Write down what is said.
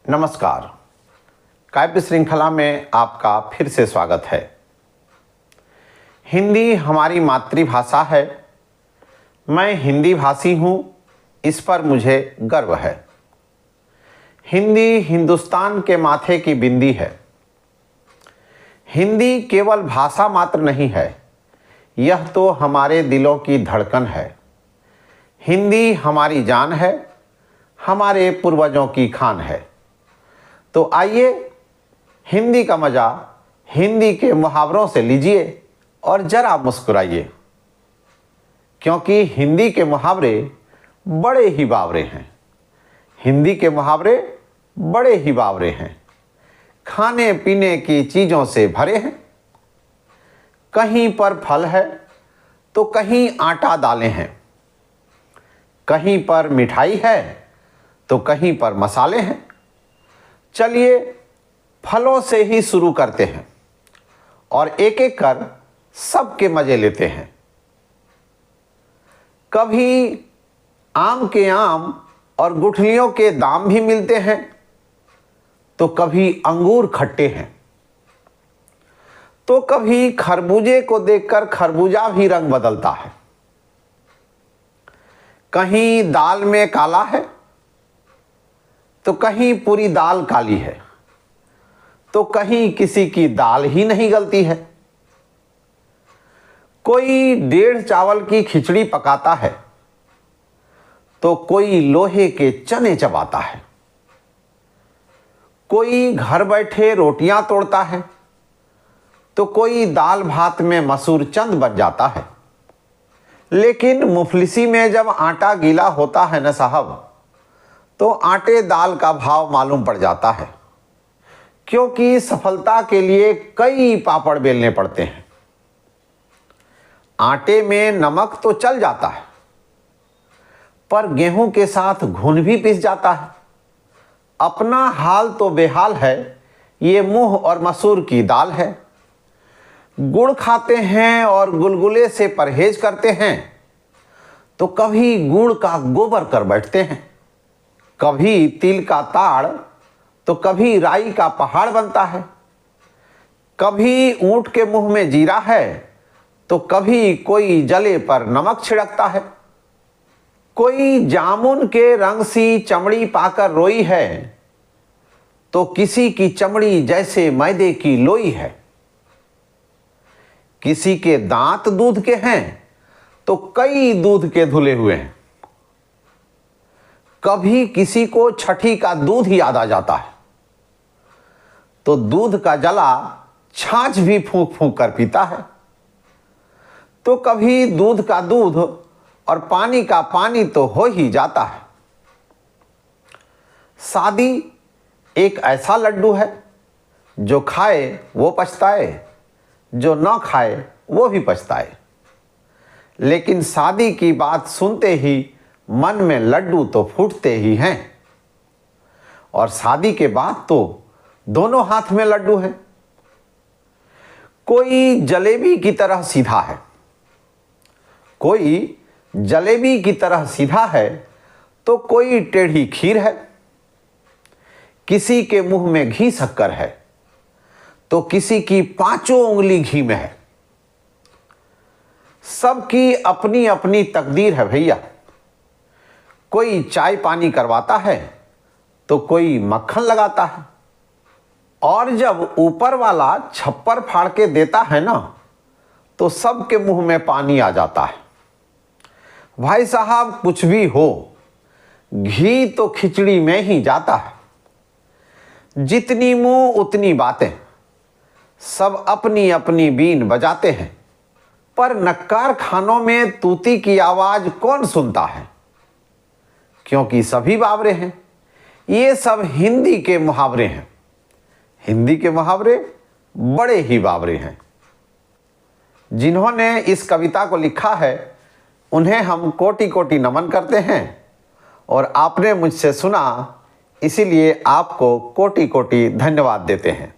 नमस्कार। काव्य श्रृंखला में आपका फिर से स्वागत है। हिंदी हमारी मातृभाषा है। मैं हिंदी भाषी हूँ, इस पर मुझे गर्व है। हिंदी हिंदुस्तान के माथे की बिंदी है। हिंदी केवल भाषा मात्र नहीं है, यह तो हमारे दिलों की धड़कन है। हिंदी हमारी जान है, हमारे पूर्वजों की खान है। तो आइए हिंदी का मज़ा हिंदी के मुहावरों से लीजिए और ज़रा मुस्कुराइए, क्योंकि हिंदी के मुहावरे बड़े ही बावरे हैं। हिंदी के मुहावरे बड़े ही बावरे हैं, खाने पीने की चीज़ों से भरे हैं। कहीं पर फल है तो कहीं आटा दालें हैं, कहीं पर मिठाई है तो कहीं पर मसाले हैं। चलिए फलों से ही शुरू करते हैं और एक एक कर सबके मजे लेते हैं। कभी आम के आम और गुठलियों के दाम भी मिलते हैं, तो कभी अंगूर खट्टे हैं, तो कभी खरबूजे को देखकर खरबूजा भी रंग बदलता है। कहीं दाल में काला है तो कहीं पूरी दाल काली है, तो कहीं किसी की दाल ही नहीं गलती है। कोई 1.5 चावल की खिचड़ी पकाता है तो कोई लोहे के चने चबाता है। कोई घर बैठे रोटियां तोड़ता है तो कोई दाल भात में मसूर चंद बन जाता है। लेकिन मुफलिसी में जब आटा गीला होता है न साहब, तो आटे दाल का भाव मालूम पड़ जाता है, क्योंकि सफलता के लिए कई पापड़ बेलने पड़ते हैं। आटे में नमक तो चल जाता है, पर गेहूं के साथ घुन भी पिस जाता है। अपना हाल तो बेहाल है, ये मूंग और मसूर की दाल है। गुड़ खाते हैं और गुलगुले से परहेज करते हैं, तो कभी गुड़ का गोबर कर बैठते हैं। कभी तिल का ताड़ तो कभी राई का पहाड़ बनता है। कभी ऊंट के मुंह में जीरा है तो कभी कोई जले पर नमक छिड़कता है। कोई जामुन के रंग सी चमड़ी पाकर रोई है, तो किसी की चमड़ी जैसे मैदे की लोई है। किसी के दांत दूध के हैं तो कई दूध के धुले हुए हैं। कभी किसी को छठी का दूध ही याद आ जाता है, तो दूध का जला छाछ भी फूंक फूंक कर पीता है। तो कभी दूध का दूध और पानी का पानी तो हो ही जाता है। शादी एक ऐसा लड्डू है, जो खाए वो पछताए, जो न खाए वो भी पछताए। लेकिन शादी की बात सुनते ही मन में लड्डू तो फूटते ही हैं, और शादी के बाद तो दोनों हाथ में लड्डू हैं। कोई जलेबी की तरह सीधा है, कोई जलेबी की तरह सीधा है, तो कोई टेढ़ी खीर है। किसी के मुंह में घी शक्कर है तो किसी की 5 उंगली घी में है। सबकी अपनी अपनी तकदीर है भैया। कोई चाय पानी करवाता है तो कोई मक्खन लगाता है, और जब ऊपर वाला छप्पर फाड़ के देता है ना, तो सबके मुंह में पानी आ जाता है। भाई साहब, कुछ भी हो, घी तो खिचड़ी में ही जाता है। जितनी मुंह उतनी बातें, सब अपनी अपनी बीन बजाते हैं, पर नक्कार खानों में तूती की आवाज कौन सुनता है, क्योंकि सभी बावरे हैं। ये सब हिंदी के मुहावरे हैं। हिंदी के मुहावरे बड़े ही बावरे हैं। जिन्होंने इस कविता को लिखा है, उन्हें हम कोटि कोटि नमन करते हैं, और आपने मुझसे सुना, इसीलिए आपको कोटि कोटि धन्यवाद देते हैं।